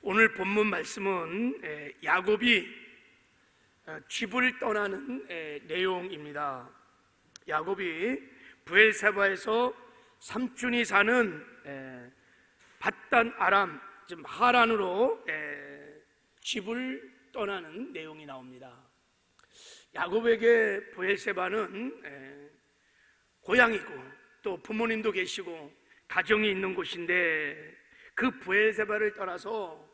오늘 본문 말씀은 야곱이 집을 떠나는 내용입니다. 야곱이 브엘세바에서 삼촌이 사는 밧단 아람, 즉 하란으로 집을 떠나는 내용이 나옵니다. 야곱에게 브엘세바는 고향이고 또 부모님도 계시고 가정이 있는 곳인데, 그 브엘세바를 떠나서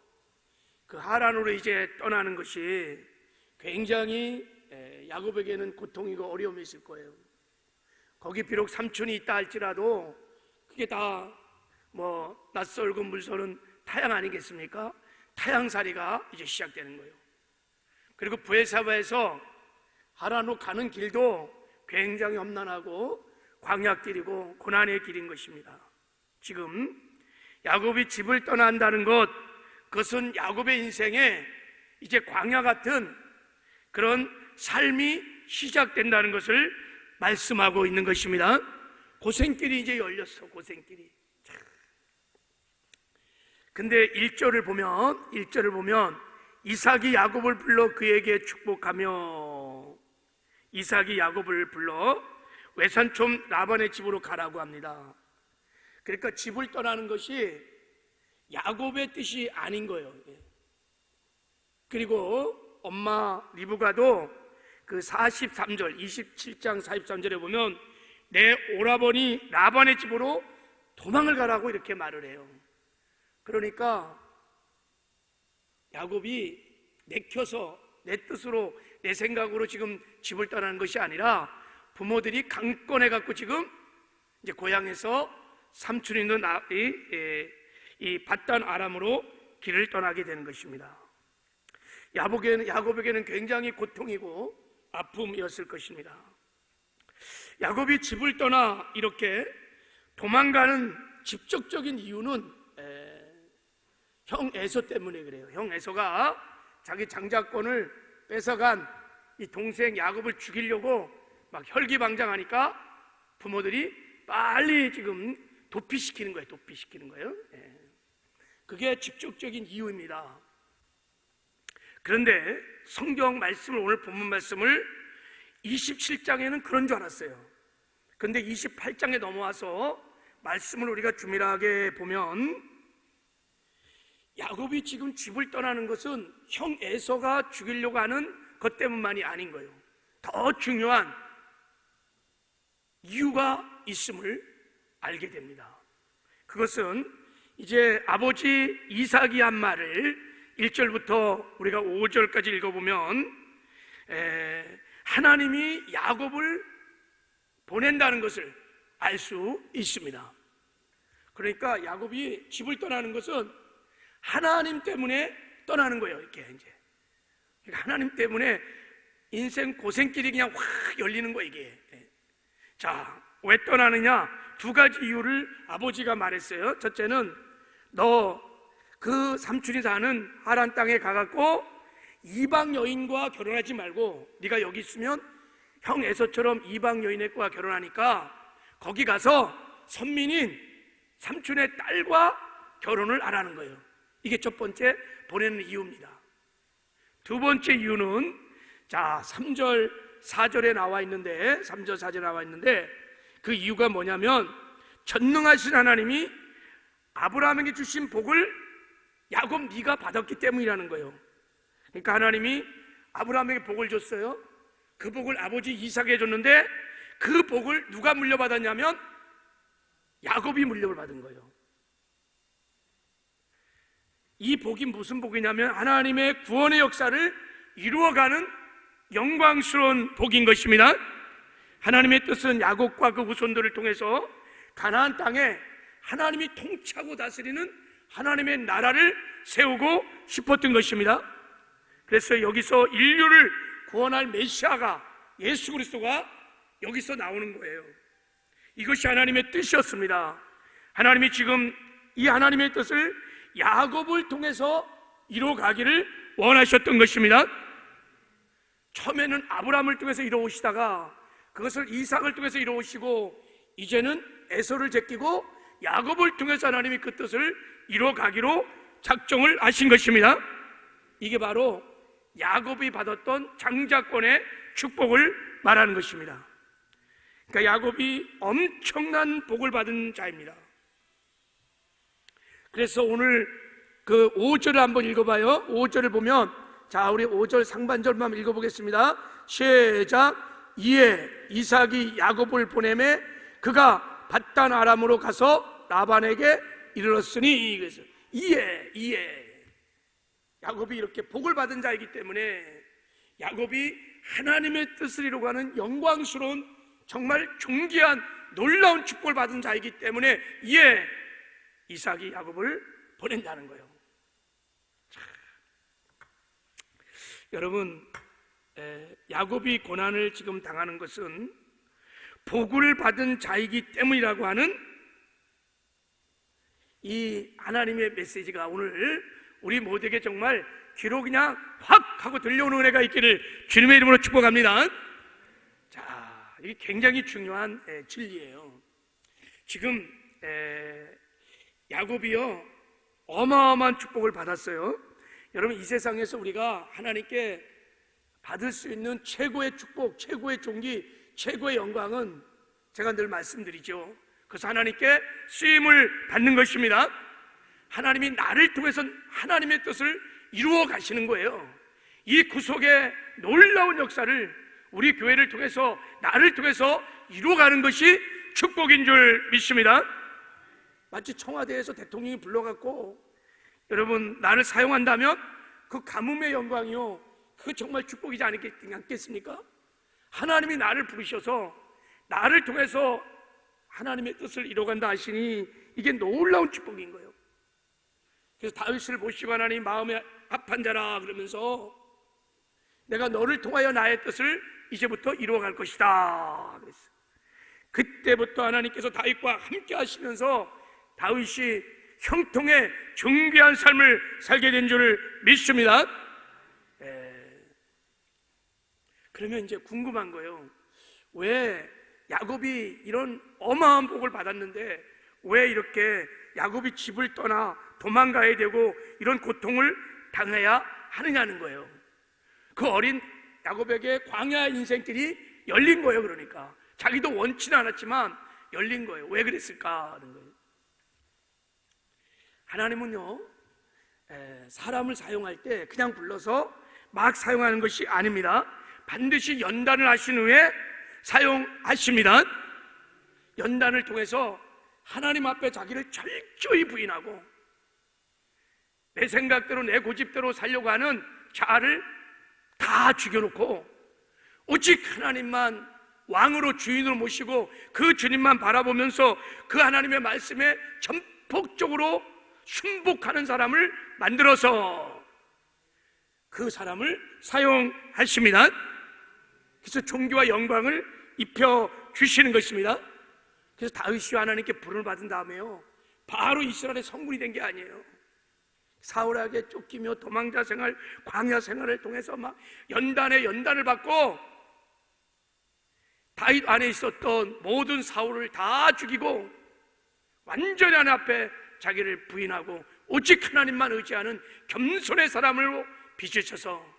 그 하란으로 이제 떠나는 것이 굉장히 야곱에게는 고통이고 어려움이 있을 거예요. 거기 비록 삼촌이 있다 할지라도 그게 다 낯설고 물서는 타향 아니겠습니까? 타향살이가 이제 시작되는 거예요. 그리고 브엘세바에서 하란으로 가는 길도 굉장히 험난하고 광야길이고 고난의 길인 것입니다. 지금 야곱이 집을 떠난다는 것, 그것은 야곱의 인생에 이제 광야 같은 그런 삶이 시작된다는 것을 말씀하고 있는 것입니다. 고생길이 이제 열렸어, 고생길이. 근데 1절을 보면 이삭이 야곱을 불러 그에게 축복하며, 이삭이 야곱을 불러 외삼촌 라반의 집으로 가라고 합니다. 그러니까 집을 떠나는 것이 야곱의 뜻이 아닌 거예요. 그리고 엄마 리브가도 그 43절, 27장 43절에 보면 내 오라버니 라반의 집으로 도망을 가라고 이렇게 말을 해요. 그러니까 야곱이 내켜서 내 뜻으로 내 생각으로 지금 집을 떠나는 것이 아니라 부모들이 강권해 갖고 지금 이제 고향에서 삼촌이 있는 이 밧단 아람으로 길을 떠나게 되는 것입니다. 야곱에게는 굉장히 고통이고 아픔이었을 것입니다. 야곱이 집을 떠나 이렇게 도망가는 직접적인 이유는 형 에서 때문에 그래요. 형 에서가 자기 장자권을 뺏어간 이 동생 야곱을 죽이려고 막 혈기방장하니까 부모들이 빨리 지금 도피시키는 거예요. 그게 직접적인 이유입니다. 그런데 성경 말씀을, 오늘 본문 말씀을 27장에는 그런 줄 알았어요. 그런데 28장에 넘어와서 말씀을 우리가 주밀하게 보면 야곱이 지금 집을 떠나는 것은 형 에서가 죽이려고 하는 것 때문만이 아닌 거예요. 더 중요한 이유가 있음을 알게 됩니다. 그것은 이제 아버지 이삭이 한 말을 1절부터 우리가 5절까지 읽어보면 하나님이 야곱을 보낸다는 것을 알 수 있습니다. 그러니까 야곱이 집을 떠나는 것은 하나님 때문에 떠나는 거예요. 이렇게 이제 하나님 때문에 인생 고생길이 그냥 확 열리는 거예요, 이게. 자, 왜 떠나느냐? 두 가지 이유를 아버지가 말했어요. 첫째는 너 그 삼촌이 사는 하란 땅에 가갖고 이방 여인과 결혼하지 말고, 네가 여기 있으면 형 에서처럼 이방 여인과 결혼하니까 거기 가서 선민인 삼촌의 딸과 결혼을 하라는 거예요. 이게 첫 번째 보내는 이유입니다. 두 번째 이유는 3절 4절에 나와 있는데, 3절 4절에 나와 있는데 그 이유가 뭐냐면 전능하신 하나님이 아브라함에게 주신 복을 야곱 네가 받았기 때문이라는 거예요. 그러니까 하나님이 아브라함에게 복을 줬어요. 그 복을 아버지 이삭에게 줬는데 그 복을 누가 물려받았냐면 야곱이 물려받은 거예요. 이 복이 무슨 복이냐면 하나님의 구원의 역사를 이루어가는 영광스러운 복인 것입니다. 하나님의 뜻은 야곱과 그 후손들을 통해서 가나안 땅에 하나님이 통치하고 다스리는 하나님의 나라를 세우고 싶었던 것입니다. 그래서 여기서 인류를 구원할 메시아가, 예수 그리스도가 여기서 나오는 거예요. 이것이 하나님의 뜻이었습니다. 하나님이 지금 이 하나님의 뜻을 야곱을 통해서 이루어가기를 원하셨던 것입니다. 처음에는 아브라함을 통해서 이루어오시다가 그것을 이삭을 통해서 이루어오시고 이제는 에서를 제끼고 야곱을 통해서 하나님이 그 뜻을 이루어가기로 작정을 하신 것입니다. 이게 바로 야곱이 받았던 장자권의 축복을 말하는 것입니다. 그러니까 야곱이 엄청난 복을 받은 자입니다. 그래서 오늘 그 5절을 한번 읽어봐요. 5절을 보면, 자, 우리 5절 상반절만 읽어보겠습니다. 시작. 이에 이삭이 야곱을 보내매 그가 밧단 아람으로 가서 라반에게 이르렀으니, 그래서 이에 야곱이 이렇게 복을 받은 자이기 때문에 야곱이 하나님의 뜻을 이루고 하는 영광스러운 정말 존귀한 놀라운 축복을 받은 자이기 때문에 이에 이삭이 야곱을 보낸다는 거예요. 자, 여러분, 야곱이 고난을 지금 당하는 것은 복을 받은 자이기 때문이라고 하는 이 하나님의 메시지가 오늘 우리 모두에게 정말 귀로 그냥 확 하고 들려오는 은혜가 있기를 주님의 이름으로 축복합니다. 자, 이게 굉장히 중요한 진리예요. 지금 야곱이요 어마어마한 축복을 받았어요. 여러분, 이 세상에서 우리가 하나님께 받을 수 있는 최고의 축복, 최고의 존귀, 최고의 영광은 제가 늘 말씀드리죠. 그래서 하나님께 쓰임을 받는 것입니다. 하나님이 나를 통해서 하나님의 뜻을 이루어 가시는 거예요. 이 구속의 놀라운 역사를 우리 교회를 통해서, 나를 통해서 이루어가는 것이 축복인 줄 믿습니다. 마치 청와대에서 대통령이 불러갖고 여러분 나를 사용한다면 그 가뭄의 영광이요, 그 정말 축복이지 않겠습니까? 하나님이 나를 부르셔서 나를 통해서 하나님의 뜻을 이루어간다 하시니 이게 놀라운 축복인 거예요. 그래서 다윗을 보시고 하나님 마음에 합한 자라 그러면서 내가 너를 통하여 나의 뜻을 이제부터 이루어갈 것이다 그랬어요. 그때부터 하나님께서 다윗과 함께 하시면서 다윗이 형통의 존귀한 삶을 살게 된 줄을 믿습니다. 그러면 이제 궁금한 거예요. 왜 야곱이 이런 어마어마한 복을 받았는데 왜 이렇게 야곱이 집을 떠나 도망가야 되고 이런 고통을 당해야 하느냐는 거예요. 그 어린 야곱에게 광야의 인생길이 열린 거예요. 그러니까 자기도 원치는 않았지만 열린 거예요. 왜 그랬을까 하는 거예요. 하나님은요 사람을 사용할 때 그냥 불러서 막 사용하는 것이 아닙니다. 반드시 연단을 하신 후에 사용하십니다. 연단을 통해서 하나님 앞에 자기를 철저히 부인하고 내 생각대로 내 고집대로 살려고 하는 자아를 다 죽여놓고 오직 하나님만 왕으로 주인으로 모시고 그 주님만 바라보면서 그 하나님의 말씀에 전폭적으로 순복하는 사람을 만들어서 그 사람을 사용하십니다. 그래서 존귀와 영광을 입혀주시는 것입니다. 그래서 다윗이 하나님께 부름을 받은 다음에요 바로 이스라엘의 성군이 된 게 아니에요. 사울에게 쫓기며 도망자 생활, 광야 생활을 통해서 막 연단에 연단을 받고 다윗 안에 있었던 모든 사울을 다 죽이고 완전히 하나님 앞에 자기를 부인하고 오직 하나님만 의지하는 겸손의 사람으로 빚으셔서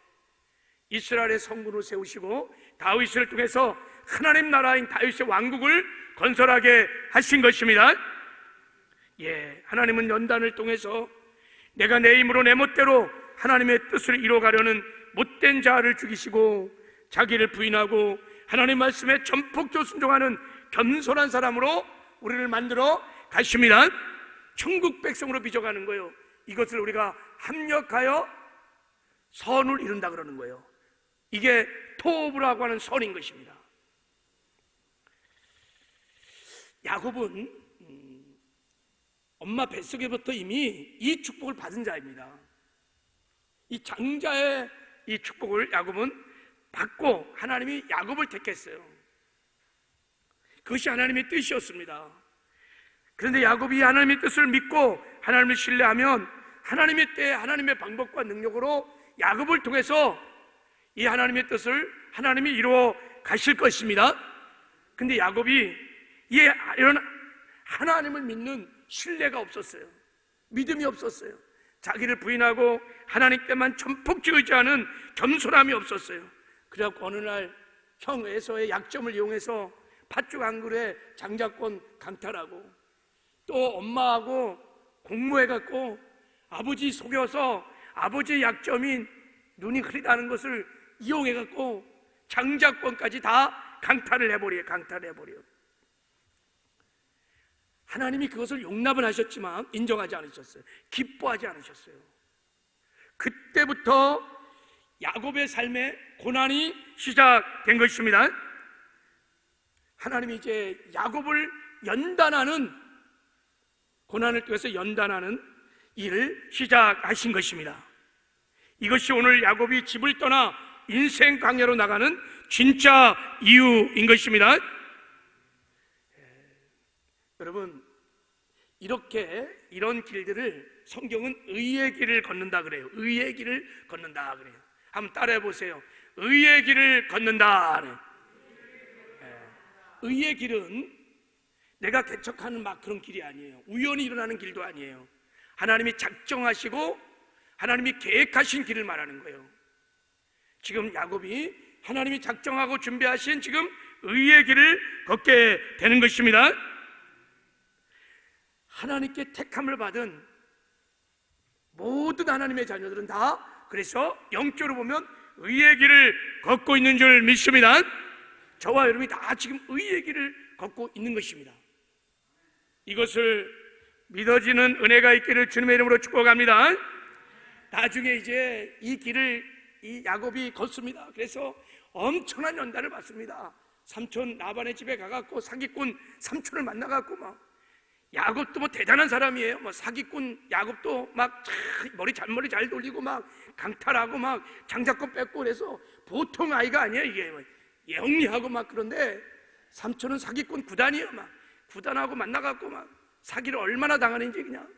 이스라엘의 성군을 세우시고 다윗을 통해서 하나님 나라인 다윗의 왕국을 건설하게 하신 것입니다. 하나님은 연단을 통해서 내가 내 힘으로 내 멋대로 하나님의 뜻을 이루어가려는 못된 자를 죽이시고 자기를 부인하고 하나님 말씀에 전폭적으로 순종하는 겸손한 사람으로 우리를 만들어 가십니다. 천국 백성으로 빚어가는 거예요. 이것을 우리가 합력하여 선을 이룬다 그러는 거예요. 이게 토브라고 하는 선인 것입니다. 야곱은 엄마 뱃속에부터 이미 이 축복을 받은 자입니다. 이 장자의 이 축복을 야곱은 받고 하나님이 야곱을 택했어요. 그것이 하나님의 뜻이었습니다. 그런데 야곱이 하나님의 뜻을 믿고 하나님을 신뢰하면 하나님의 때 하나님의 방법과 능력으로 야곱을 통해서 이 하나님의 뜻을 하나님이 이루어 가실 것입니다. 근데 야곱이 이런 하나님을 믿는 신뢰가 없었어요. 믿음이 없었어요. 자기를 부인하고 하나님께만 전폭지 의지하는 겸손함이 없었어요. 그래갖고 어느 날 형 에서의 약점을 이용해서 팥죽 한 그릇에 장자권 강탈하고, 또 엄마하고 공모해갖고 아버지 속여서 아버지의 약점인 눈이 흐리다는 것을 이용해갖고 장자권까지 다 강탈을 해버려요. 하나님이 그것을 용납은 하셨지만 인정하지 않으셨어요. 기뻐하지 않으셨어요. 그때부터 야곱의 삶에 고난이 시작된 것입니다. 하나님이 이제 야곱을 연단하는, 고난을 통해서 연단하는 일을 시작하신 것입니다. 이것이 오늘 야곱이 집을 떠나 인생 광야로 나가는 진짜 이유인 것입니다. 여러분, 이런 길들을 성경은 의의 길을 걷는다 그래요. 의의 길을 걷는다 그래요. 한번 따라해 보세요. 의의 길을 걷는다. 의의 길은 내가 개척하는 막 그런 길이 아니에요. 우연히 일어나는 길도 아니에요. 하나님이 작정하시고 하나님이 계획하신 길을 말하는 거예요. 지금 야곱이 하나님이 작정하고 준비하신 지금 의의 길을 걷게 되는 것입니다. 하나님께 택함을 받은 모든 하나님의 자녀들은 다 그래서 영적으로 보면 의의 길을 걷고 있는 줄 믿습니다. 저와 여러분이 다 지금 의의 길을 걷고 있는 것입니다. 이것을 믿어지는 은혜가 있기를 주님의 이름으로 축복합니다. 나중에 이제 이 길을 이 야곱이 걷습니다. 그래서 엄청난 연단을 받습니다. 삼촌 라반의 집에 가갖고 사기꾼 삼촌을 만나갖고 막, 야곱도 뭐 대단한 사람이에요. 뭐 사기꾼 야곱도 막 머리 잘 돌리고 막 강탈하고 막 장자권 뺏고, 그래서 보통 아이가 아니에요. 이게 영리하고 막. 그런데 삼촌은 사기꾼 구단이에요. 막 구단하고 만나갖고 막 사기를 얼마나 당하는지, 그냥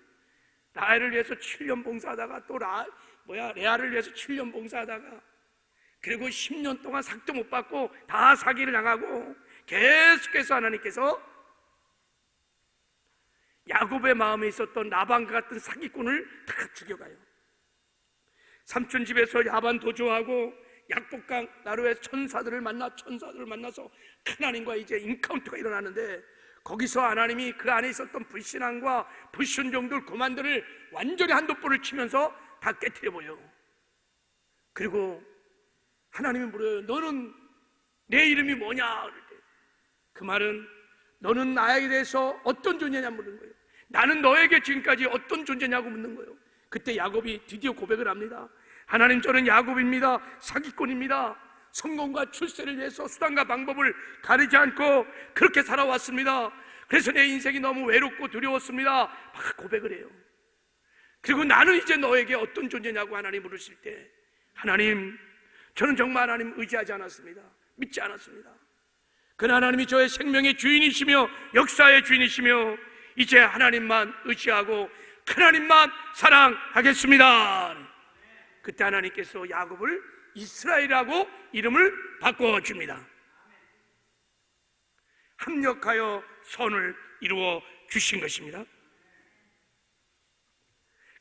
라헬을 위해서 7년 봉사하다가 또 레아를 위해서 7년 봉사하다가, 그리고 10년 동안 삭도 못 받고 다 사기를 당하고, 계속해서 하나님께서 야곱의 마음에 있었던 라반과 같은 사기꾼을 다 죽여가요. 삼촌 집에서 야반 도주하고 약복강 나루의 천사들을 만나서 하나님과 이제 인카운트가 일어나는데, 거기서 하나님이 그 안에 있었던 불신앙과 불순종들 교만들을 완전히 한돋불을 치면서 다 깨트려버려요. 그리고 하나님이 물어요. 너는 내 이름이 뭐냐? 그럴 때 그 말은 너는 나에 대해서 어떤 존재냐 묻는 거예요. 나는 너에게 지금까지 어떤 존재냐고 묻는 거예요. 그때 야곱이 드디어 고백을 합니다. 하나님, 저는 야곱입니다. 사기꾼입니다. 성공과 출세를 위해서 수단과 방법을 가리지 않고 그렇게 살아왔습니다. 그래서 내 인생이 너무 외롭고 두려웠습니다. 막 고백을 해요. 그리고 나는 이제 너에게 어떤 존재냐고 하나님 물으실 때, 하나님, 저는 정말 하나님 의지하지 않았습니다. 믿지 않았습니다. 그러나 하나님이 저의 생명의 주인이시며 역사의 주인이시며 이제 하나님만 의지하고 하나님만 사랑하겠습니다. 그때 하나님께서 야곱을 이스라엘이라고 이름을 바꿔줍니다. 합력하여 선을 이루어 주신 것입니다.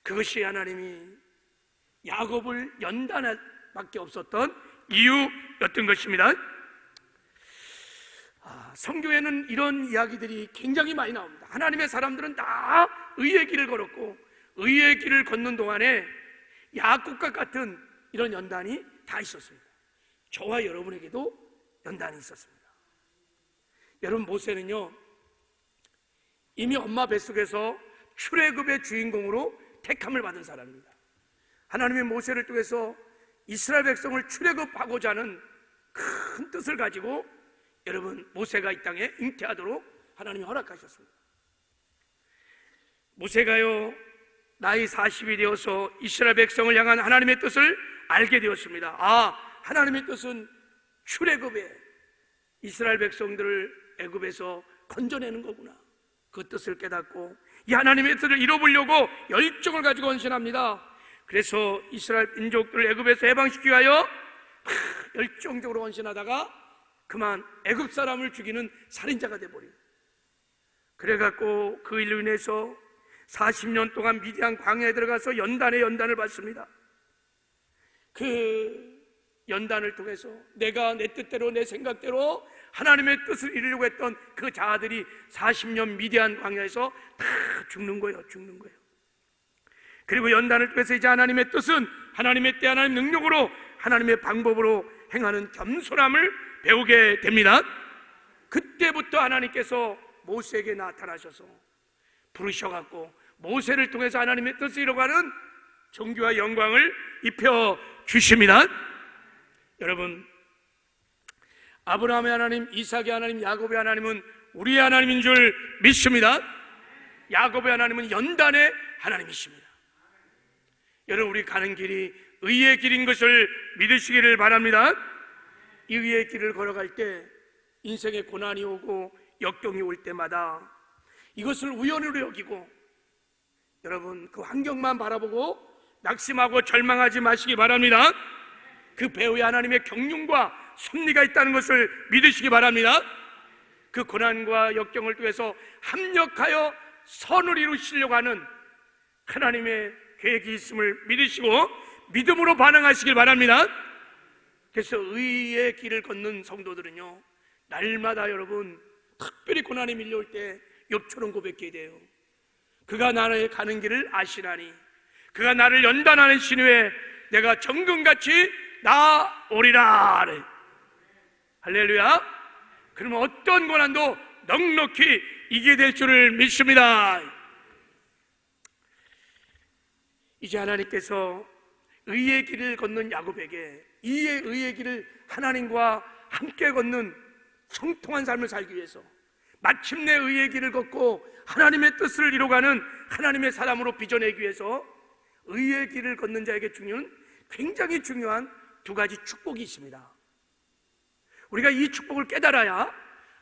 그것이 하나님이 야곱을 연단할 밖에 없었던 이유였던 것입니다. 성경에는 이런 이야기들이 굉장히 많이 나옵니다. 하나님의 사람들은 다 의의 길을 걸었고, 의의 길을 걷는 동안에 야곱과 같은 이런 연단이 다 있었습니다. 저와 여러분에게도 연단이 있었습니다. 여러분, 모세는요 이미 엄마 뱃속에서 출애굽의 주인공으로 택함을 받은 사람입니다. 하나님의 모세를 통해서 이스라엘 백성을 출애굽하고자 하는 큰 뜻을 가지고 여러분, 모세가 이 땅에 잉태하도록 하나님이 허락하셨습니다. 모세가요 나이 40이 되어서 이스라엘 백성을 향한 하나님의 뜻을 알게 되었습니다. 하나님의 뜻은 출애굽에 이스라엘 백성들을 애굽에서 건져내는 거구나. 그 뜻을 깨닫고 이 하나님의 뜻을 이뤄보려고 열정을 가지고 헌신합니다. 그래서 이스라엘 민족들을 애굽에서 해방시키기 위하여 열정적으로 헌신하다가 그만 애굽 사람을 죽이는 살인자가 되어버려요. 그래갖고 그 일로 인해서 40년 동안 미디안 광야에 들어가서 연단을 받습니다. 그 연단을 통해서 내가 내 뜻대로 내 생각대로 하나님의 뜻을 이루려고 했던 그 자아들이 40년 미디안 광야에서 다 죽는 거예요. 그리고 연단을 통해서 이제 하나님의 뜻은 하나님의 때 하나님 능력으로 하나님의 방법으로 행하는 겸손함을 배우게 됩니다. 그때부터 하나님께서 모세에게 나타나셔서 부르셔갖고 모세를 통해서 하나님의 뜻을 이루어가는 존귀와 영광을 입혀 주십니다. 여러분, 아브라함의 하나님, 이삭의 하나님, 야곱의 하나님은 우리의 하나님인 줄 믿습니다. 야곱의 하나님은 연단의 하나님이십니다. 여러분, 우리 가는 길이 의의 길인 것을 믿으시기를 바랍니다. 이 의의 길을 걸어갈 때 인생의 고난이 오고 역경이 올 때마다 이것을 우연으로 여기고 여러분 그 환경만 바라보고 낙심하고 절망하지 마시기 바랍니다. 그 배후에 하나님의 경륜과 섭리가 있다는 것을 믿으시기 바랍니다. 그 고난과 역경을 통해서 합력하여 선을 이루시려고 하는 하나님의 계획이 있음을 믿으시고 믿음으로 반응하시길 바랍니다. 그래서 의의 길을 걷는 성도들은요, 날마다 여러분 특별히 고난이 밀려올 때 욥처럼 고백해야 돼요. 그가 나의 가는 길을 아시나니 그가 나를 연단하는 시누에 내가 정금같이 나오리라. 할렐루야. 그러면 어떤 고난도 넉넉히 이기게 될 줄을 믿습니다. 이제 하나님께서 의의 길을 걷는 야곱에게 이 의의 길을 하나님과 함께 걷는 형통한 삶을 살기 위해서 마침내 의의 길을 걷고 하나님의 뜻을 이루어가는 하나님의 사람으로 빚어내기 위해서 의의 길을 걷는 자에게 주는 굉장히 중요한 두 가지 축복이 있습니다. 우리가 이 축복을 깨달아야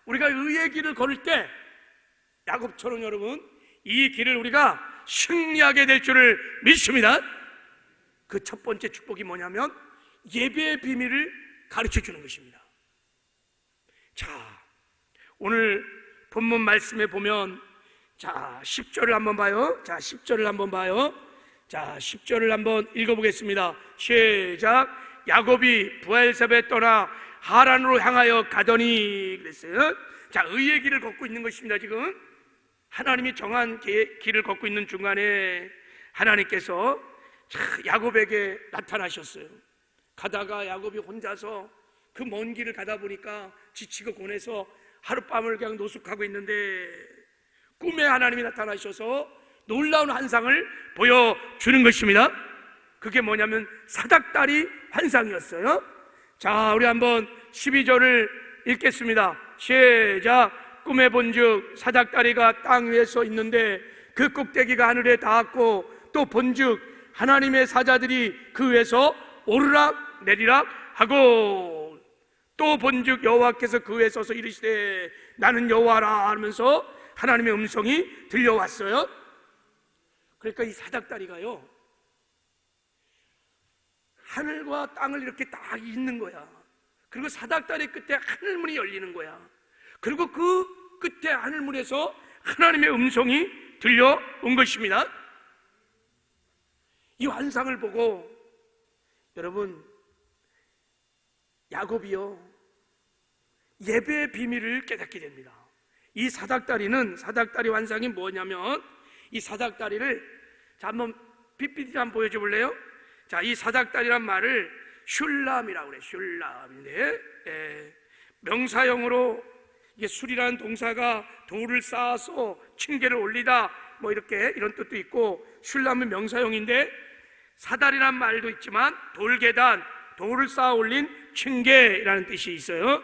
우리가 의의 길을 걸을 때 야곱처럼 여러분 이 길을 우리가 승리하게 될 줄을 믿습니다. 그 첫 번째 축복이 뭐냐면 예배의 비밀을 가르쳐 주는 것입니다. 자, 오늘 본문 말씀에 보면 자 10절을 한번 봐요. 자 10절을 한번 봐요. 자 10절을 한번 읽어보겠습니다. 시작. 야곱이 브엘셉에 떠나 하란으로 향하여 가더니 그랬어요. 자, 의의 길을 걷고 있는 것입니다. 지금 하나님이 정한 길을 걷고 있는 중간에 하나님께서 야곱에게 나타나셨어요. 가다가 야곱이 혼자서 그 먼 길을 가다 보니까 지치고 고뇌서 하룻밤을 그냥 노숙하고 있는데 꿈에 하나님이 나타나셔서 놀라운 환상을 보여주는 것입니다. 그게 뭐냐면 사닥다리 환상이었어요. 자, 우리 한번 12절을 읽겠습니다. 시작. 꿈에 본즉 사닥다리가 땅 위에 서 있는데 그 꼭대기가 하늘에 닿았고 또 본즉 하나님의 사자들이 그 위에서 오르락 내리락 하고 또 본즉 여호와께서 그 위에 서서 이르시되 나는 여호와라 하면서 하나님의 음성이 들려왔어요. 그러니까 이 사닥다리가요 하늘과 땅을 이렇게 딱 잇는 거야. 그리고 사닥다리 끝에 하늘문이 열리는 거야. 그리고 그 끝에 하늘문에서 하나님의 음성이 들려온 것입니다. 이 환상을 보고 여러분 야곱이요 예배의 비밀을 깨닫게 됩니다. 이 사닥다리 환상이 뭐냐면 이 사닥다리를 자 한번 PPT 한번 보여줘 볼래요? 자, 이 사닥다리란 말을 슐람이라고 그래. 슐람인데 명사형으로 이게 술이라는 동사가 돌을 쌓아서 층계를 올리다 뭐 이렇게 이런 뜻도 있고 슐람은 명사형인데 사다리란 말도 있지만 돌계단, 돌을 쌓아 올린 층계라는 뜻이 있어요.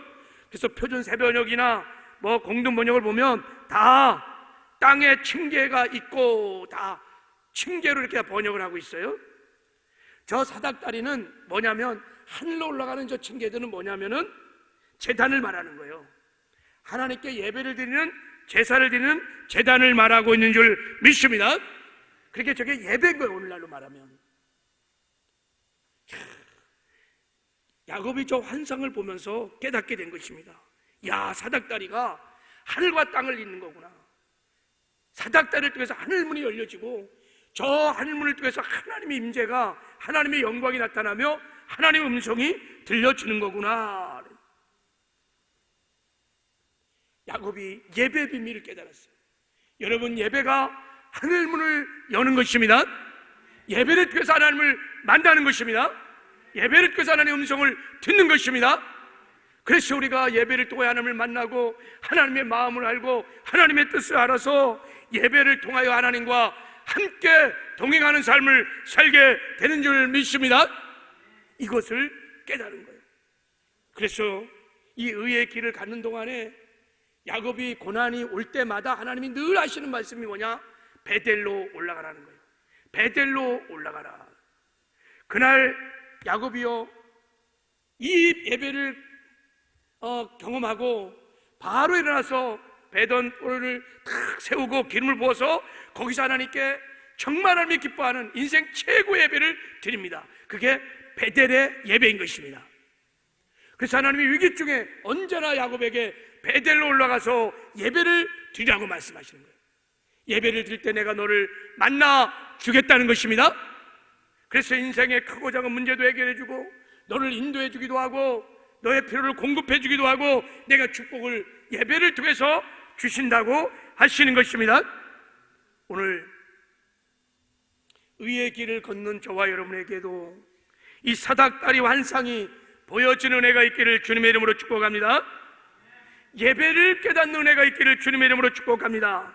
그래서 표준 세번역이나 뭐 공동 번역을 보면 다 땅에 층계가 있고 다 층계로 이렇게 번역을 하고 있어요. 저 사닥다리는 뭐냐면 하늘로 올라가는 저 층계들은 뭐냐면은 제단을 말하는 거예요. 하나님께 예배를 드리는 제사를 드리는 제단을 말하고 있는 줄 믿습니다. 그렇게 저게 예배인 거예요. 오늘날로 말하면 야곱이 저 환상을 보면서 깨닫게 된 것입니다. 야, 사닥다리가 하늘과 땅을 잇는 거구나. 사닥다리를 통해서 하늘문이 열려지고 저 하늘문을 통해서 하나님의 임재가, 하나님의 영광이 나타나며 하나님의 음성이 들려지는 거구나. 야곱이 예배의 비밀을 깨달았어요. 여러분, 예배가 하늘문을 여는 것입니다. 예배를 통해서 하나님을 만나는 것입니다. 예배를 통해서 하나님의 음성을 듣는 것입니다. 그래서 우리가 예배를 통해 하나님을 만나고 하나님의 마음을 알고 하나님의 뜻을 알아서 예배를 통하여 하나님과 함께 동행하는 삶을 살게 되는 줄 믿습니다. 이것을 깨달은 거예요. 그래서 이 의의 길을 갖는 동안에 야곱이 고난이 올 때마다 하나님이 늘 하시는 말씀이 뭐냐? 베델로 올라가라는 거예요. 베델로 올라가라. 그날 야곱이요, 이 예배를 경험하고 바로 일어나서 배던돌을 탁 세우고 기름을 부어서 거기서 하나님께 정말 하나님이 기뻐하는 인생 최고의 예배를 드립니다. 그게 베델의 예배인 것입니다. 그래서 하나님이 위기 중에 언제나 야곱에게 베델로 올라가서 예배를 드리라고 말씀하시는 거예요. 예배를 드릴 때 내가 너를 만나 주겠다는 것입니다. 그래서 인생의 크고 작은 문제도 해결해 주고 너를 인도해 주기도 하고 너의 필요를 공급해 주기도 하고 내가 축복을 예배를 통해서 주신다고 하시는 것입니다. 오늘 의의 길을 걷는 저와 여러분에게도 이 사닥다리 환상이 보여지는 은혜가 있기를 주님의 이름으로 축복합니다. 예배를 깨닫는 은혜가 있기를 주님의 이름으로 축복합니다.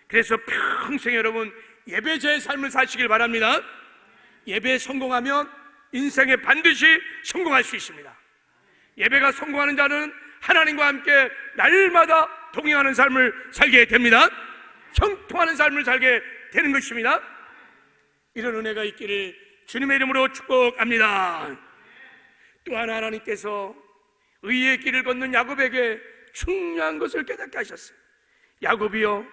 그래서 평생 여러분 예배자의 삶을 사시길 바랍니다. 예배에 성공하면 인생에 반드시 성공할 수 있습니다. 예배가 성공하는 자는 하나님과 함께 날마다 동행하는 삶을 살게 됩니다. 형통하는 삶을 살게 되는 것입니다. 이런 은혜가 있기를 주님의 이름으로 축복합니다. 또 하나 하나님께서 의의 길을 걷는 야곱에게 중요한 것을 깨닫게 하셨어요. 야곱이요,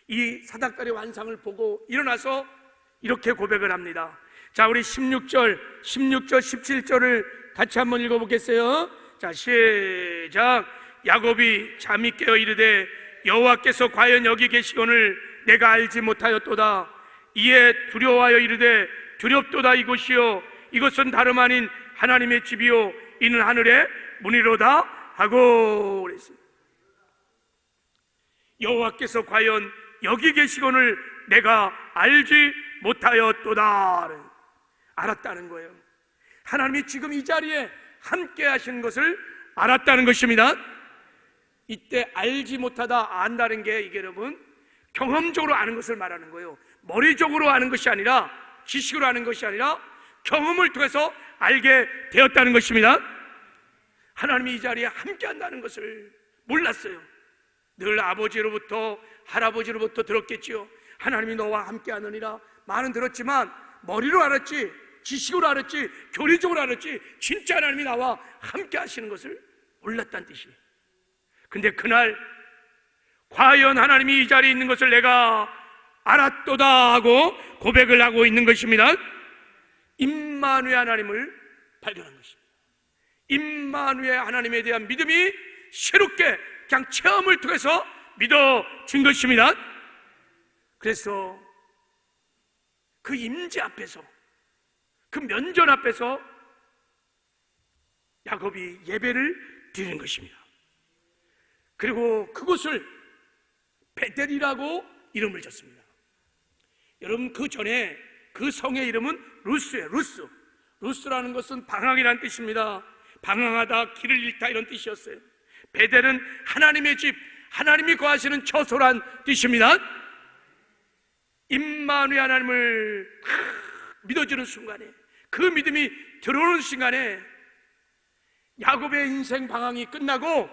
이 사닥다리 환상을 보고 일어나서 이렇게 고백을 합니다. 자, 우리 16절, 17절을 같이 한번 읽어보겠어요. 자, 시작. 야곱이 잠이 깨어 이르되 여호와께서 과연 여기 계시거늘 내가 알지 못하였도다. 이에 두려워하여 이르되 두렵도다. 이곳이요, 이것은 다름 아닌 하나님의 집이요, 이는 하늘의 문이로다 하고 그랬어요. 여호와께서 과연 여기 계시거늘 내가 알지 못하였도다. 알았다는 거예요. 하나님이 지금 이 자리에 함께 하시는 것을 알았다는 것입니다. 이때 알지 못하다, 안다는 게 이게 여러분 경험적으로 아는 것을 말하는 거예요. 머리적으로 아는 것이 아니라, 지식으로 아는 것이 아니라 경험을 통해서 알게 되었다는 것입니다. 하나님이 이 자리에 함께 한다는 것을 몰랐어요. 늘 아버지로부터 할아버지로부터 들었겠지요. 하나님이 너와 함께 하느니라 말은 들었지만 머리로 알았지, 지식으로 알았지, 교리적으로 알았지 진짜 하나님이 나와 함께 하시는 것을 몰랐다는 뜻이에요. 근데 그날 과연 하나님이 이 자리에 있는 것을 내가 알았도다 하고 고백을 하고 있는 것입니다. 임마누엘 하나님을 발견한 것입니다. 임마누엘 하나님에 대한 믿음이 새롭게 그냥 체험을 통해서 믿어진 것입니다. 그래서 그 임재 앞에서, 그 면전 앞에서 야곱이 예배를 드리는 것입니다. 그리고 그곳을 베델이라고 이름을 졌습니다. 여러분, 그 전에 그 성의 이름은 루스예요. 루스라는 것은 방황이라는 뜻입니다. 방황하다, 길을 잃다 이런 뜻이었어요. 베델은 하나님의 집, 하나님이 거하시는 처소란 뜻입니다. 임마누엘 하나님을 믿어주는 순간에, 그 믿음이 들어오는 순간에 야곱의 인생 방황이 끝나고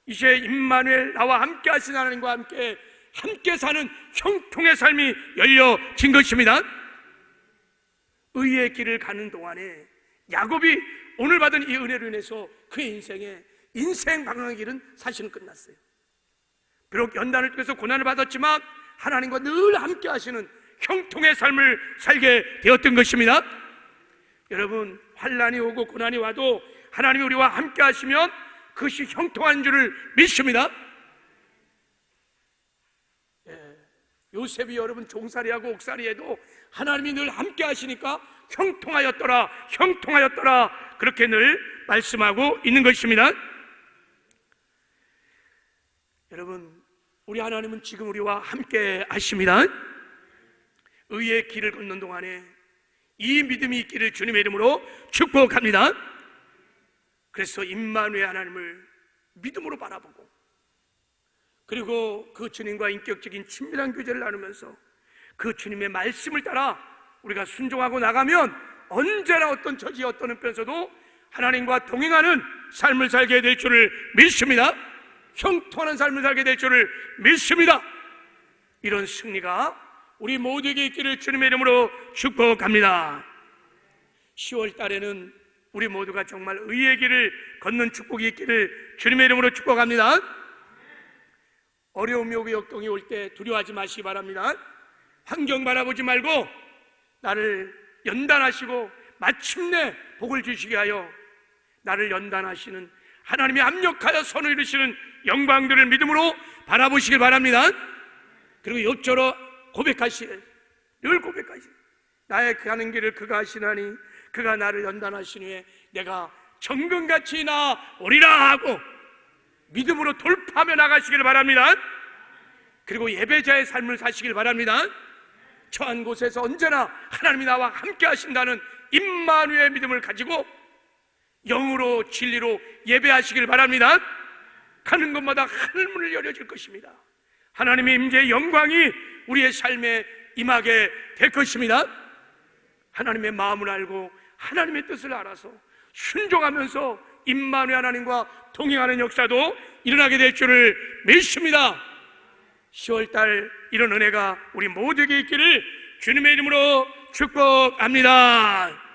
이제 임마누엘 나와 함께 하신 하나님과 함께 사는 형통의 삶이 열려진 것입니다. 의의 길을 가는 동안에 야곱이 오늘 받은 이 은혜로 인해서 그의 인생 방황의 길은 사실은 끝났어요. 비록 연단을 통해서 고난을 받았지만 하나님과 늘 함께 하시는 형통의 삶을 살게 되었던 것입니다. 여러분, 환난이 오고 고난이 와도 하나님이 우리와 함께 하시면 그것이 형통한 줄을 믿습니다. 요셉이 여러분 종살이하고 옥살이해도 하나님이 늘 함께 하시니까 형통하였더라, 형통하였더라, 그렇게 늘 말씀하고 있는 것입니다. 여러분, 우리 하나님은 지금 우리와 함께 하십니다. 의의 길을 걷는 동안에 이 믿음이 있기를 주님의 이름으로 축복합니다. 그래서 임마누엘 하나님을 믿음으로 바라보고, 그리고 그 주님과 인격적인 친밀한 교제를 나누면서 그 주님의 말씀을 따라 우리가 순종하고 나가면 언제나 어떤 처지, 어떤 형편에서도 하나님과 동행하는 삶을 살게 될 줄을 믿습니다. 형통하는 삶을 살게 될 줄을 믿습니다. 이런 승리가 우리 모두에게 있기를 주님의 이름으로 축복합니다. 10월 달에는 우리 모두가 정말 의의 길을 걷는 축복이 있기를 주님의 이름으로 축복합니다. 어려움이 오고 역동이 올 때 두려워하지 마시기 바랍니다. 환경 바라보지 말고 나를 연단하시고 마침내 복을 주시게 하여 나를 연단하시는 하나님이 압력하여 선을 이루시는 영광들을 믿음으로 바라보시길 바랍니다. 그리고 욕조로 늘 고백하시길, 나의 가는 길을 그가 하시나니 그가 나를 연단하신 후에 내가 정금같이 나오리라 하고 믿음으로 돌파하며 나가시길 바랍니다. 그리고 예배자의 삶을 사시길 바랍니다. 처한 곳에서 언제나 하나님이 나와 함께 하신다는 임마누엘 믿음을 가지고 영으로 진리로 예배하시길 바랍니다. 가는 곳마다 하늘문을 열어줄 것입니다. 하나님의 임재의 영광이 우리의 삶에 임하게 될 것입니다. 하나님의 마음을 알고 하나님의 뜻을 알아서 순종하면서 임마누엘 하나님과 동행하는 역사도 일어나게 될 줄을 믿습니다. 10월달 이런 은혜가 우리 모두에게 있기를 주님의 이름으로 축복합니다.